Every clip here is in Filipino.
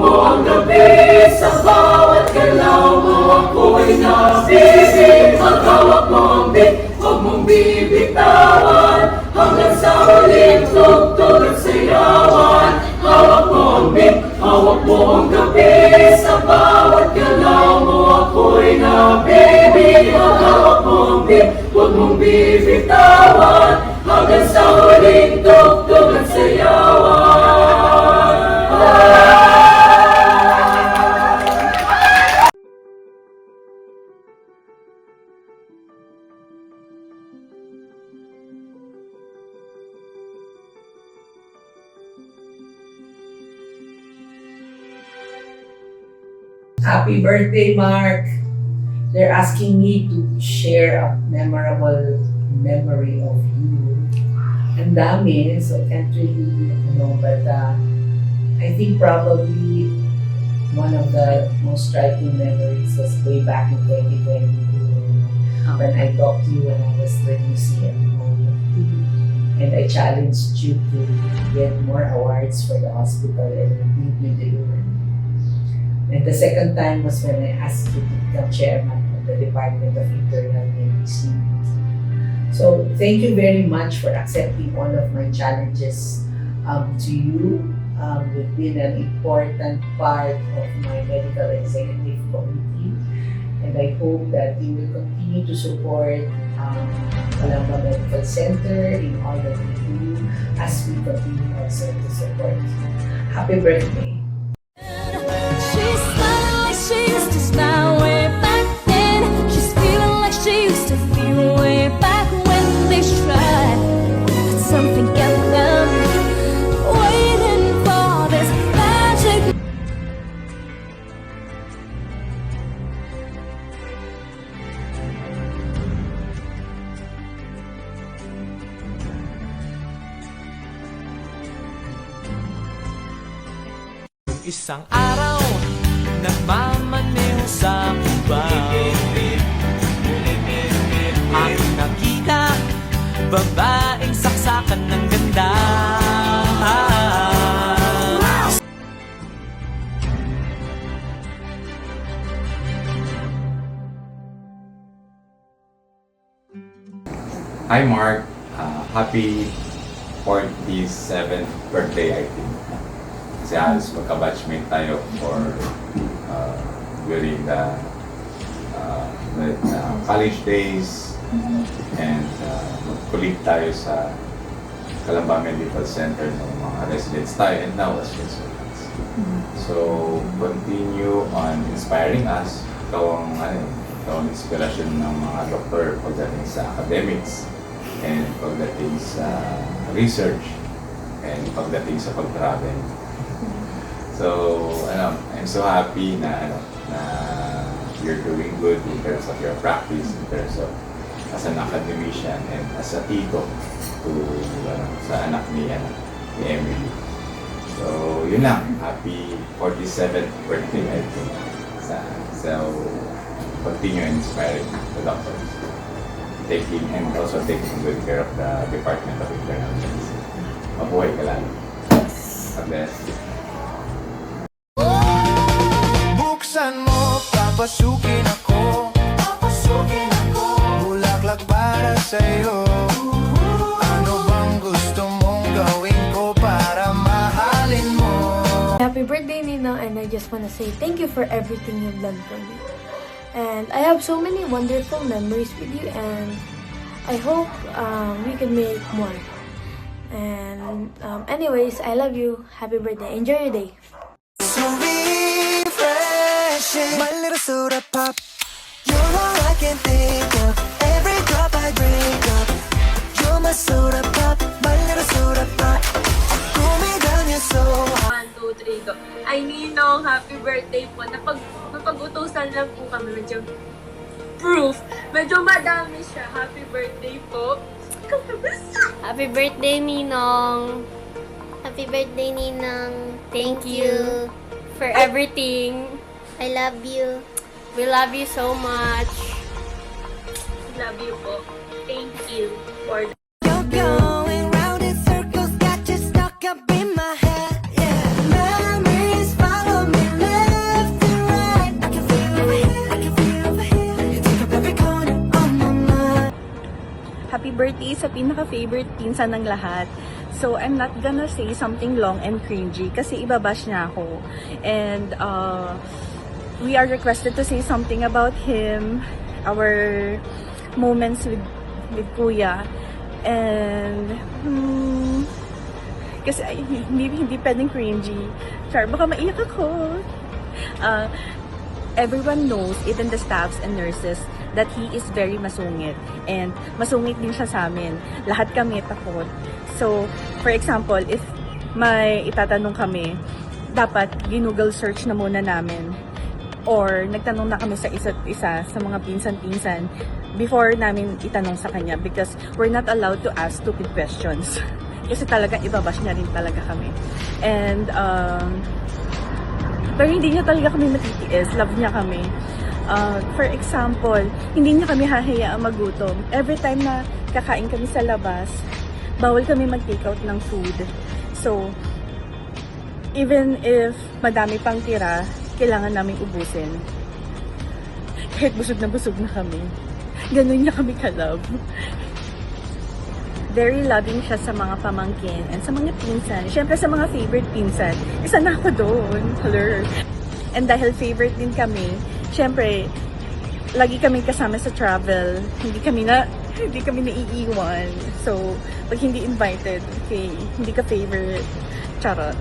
mo ang gabi, sa bawat galaw mo ako'y nabibig. Ang hawak mo ang bit, huwag mong bibitawan, hanggang sa huling tugtog at sayawan. Hawak mo ang bit, hawak mo ang gabi, sa bawat galaw mo ako'y nabibig. Ang hawak mo ang bit, huwag mong bibitawan, hanggang sa huling tugtog at sayawan. Happy birthday, Mark! They're asking me to share a memorable memory of you. Ang dami, so can't really, but I think probably one of the most striking memories was way back in 2022 when I talked to you when I was the new CMO. And I challenged you to get more awards for the hospital, and indeed you did. And the second time was when I asked you to become chairman of the Department of Internal Medicine. So thank you very much for accepting all of my challenges to you. You've been an important part of my medical executive committee, and I hope that you will continue to support Calamba Medical Center in all that we do, as we continue also to support you. Happy birthday! She's smiling like she used to smile way back then. She's feeling like she used to feel way back when they tried to put something in them, waiting for this magic. Isang araw, nagmamaneho sa Cuba. Ang nakita, babaeng saksakan ng ganda. Hi Mark, happy 47th birthday I think. Kasi halos magka-batchmate tayo for during the college days, and mag-colleague tayo sa Calamba Medical Center ng mga residents tayo, and now as consultants. So continue on inspiring us. Ikaw ang inspirasyon ng mga doktor pagdating sa academics, and pagdating sa research, and pagdating sa pag-travel. So, I'm so happy na you're doing good in terms of your practice, in terms of as an academician and as a tito to sa anak ni Emily. So, yun lang. Happy 47th birthday, I think. So, continue inspiring the doctors. Taking and also taking good care of the Department of Internal Medicine. Mabuhay ka lang. God bless. Buksan mo, papasukin ako. Bulaklak para sa'yo. Ano bang gusto mong gawin ko para mahalin mo? Happy birthday, Nino, and I just want to say thank you for everything you've done for me. And I have so many wonderful memories with you, and I hope we can make more. And anyways, I love you. Happy birthday. Enjoy your day. So refreshing. My little soda pop. You're all I can think of. Every drop I drink up. You're my soda pop. My little soda pop. Cool me down, you're so hot. 1, 2, 3, go. Ay, Ninong, happy birthday po. Napag-utusan lang po kami. Medyo proof. Medyo madami siya. Happy birthday po. Happy birthday, Ninong. Happy birthday, Ninong. Thank you for everything. I love you. We love you so much. Love you po. Thank you for the You're going round in circles, got you stuck up in my head. Yeah, memories follow me birthday sa pinaka-favorite pinsan ng lahat. So, I'm not gonna say something long and cringy kasi ibabash niya ako. And, we are requested to say something about him, our moments with Kuya. And, kasi hindi pwedeng cringy. Char, baka maiyak ako. Everyone knows, even the staffs and nurses, that he is very masungit. And masungit din siya sa amin. Lahat kami takot. So, for example, if may itatanong kami, dapat ginoogle search na muna namin. Or nagtanong na kami sa isa't isa, sa mga pinsan-pinsan, before namin itanong sa kanya because we're not allowed to ask stupid questions. Kasi talaga ibabash niya rin talaga kami. And, pero hindi niya talaga kami matitiis. Love niya kami. For example, hindi niya kami hahayaan magutom. Every time na kakain kami sa labas, bawal kami mag-take out ng food. So, even if madami pang tira, kailangan namin ubusin. Kahit busog na kami. Ganun niya kami ka-love. Very loving siya sa mga pamangkin and sa mga pinsan. Siyempre sa mga favorite pinsan. Isa na ako doon. Hello. And dahil favorite din kami, siyempre, lagi kami kasama sa travel. Hindi kami naiiwan. So, pag hindi invited, okay, hindi ka favorite. Charot.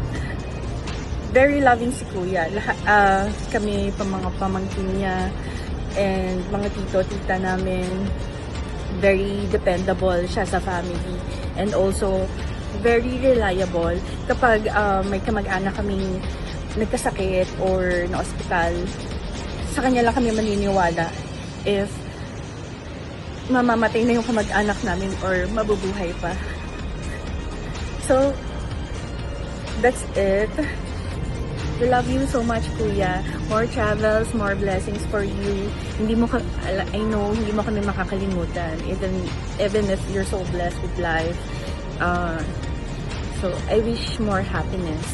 Very loving si Kuya. Kami, mga pamangkin niya, and mga tito-tita namin, very dependable siya sa family. And also, very reliable. Kapag may kamag-anak kaming nagkasakit or na-hospital, sa kanya lang kami maniniwala if mamamatay na yung kamag-anak namin or mabubuhay pa. So, that's it. We love you so much, Kuya. More travels, more blessings for you. I know, hindi mo kami makakalimutan. Even if you're so blessed with life. So, I wish more happiness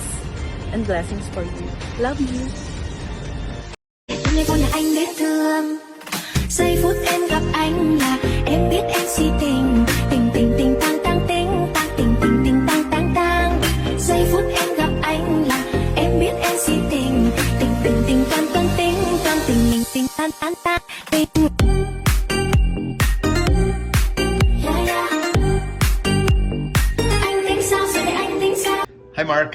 and blessings for you. Love you. Ngày vui là anh biết thương, giây phút em gặp anh là em biết em si tình, tình tình tình tang tang tình tang tình tình tình tang tang tang. Giây phút em gặp anh là em biết em si tình, tình tình tình tan tan tình tan tình mình tình tan tan tan tình. Anh tính sao giờ này anh tính sao? Hi Mark,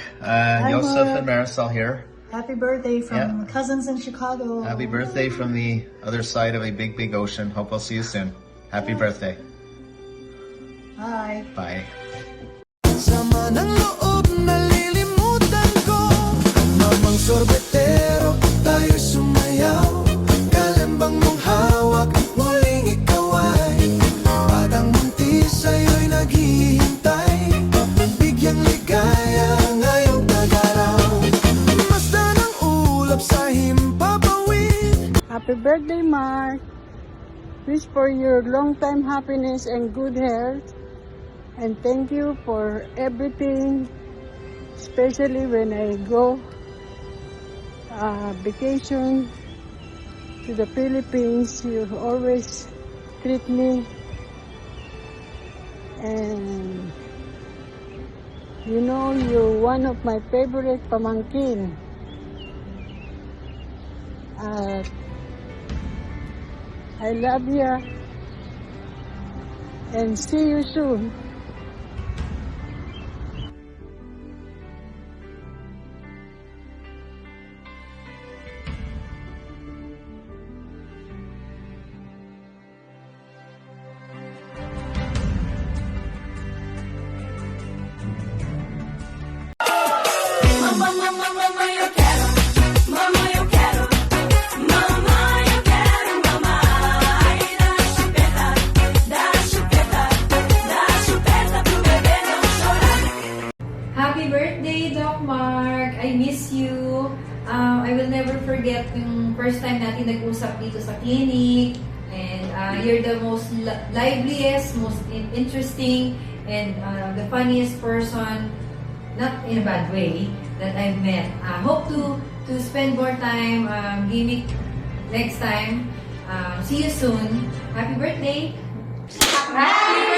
Joseph and Marisol here. Happy birthday from cousins in Chicago. Happy birthday from the other side of a big, big ocean. Hope I'll see you soon. Happy birthday. Bye. Bye. Sama ng loob, nalilimutan ko. Mamang sorbetero, tayo sumayaw. Kalembang mong hawak, muling ikaw ay batang buntis, sa'yo'y naghihintay. Bigyang ligaya ngayong tagaraw. Masda ng ulap sa himpapawid. Happy birthday, Mark. Wish for your long-time happiness and good health. And thank you for everything, especially when I go vacation to the Philippines. You always treat me, and you know you're one of my favorite pamangkin. I love you, and see you soon. Happy birthday, Doc Mark! I miss you. I will never forget yung first time natin nag-usap dito sa clinic. And you're the most liveliest, most interesting, and the funniest person, not in a bad way, that I've met. Hope to spend more time, gimmick next time. See you soon. Happy birthday! Happy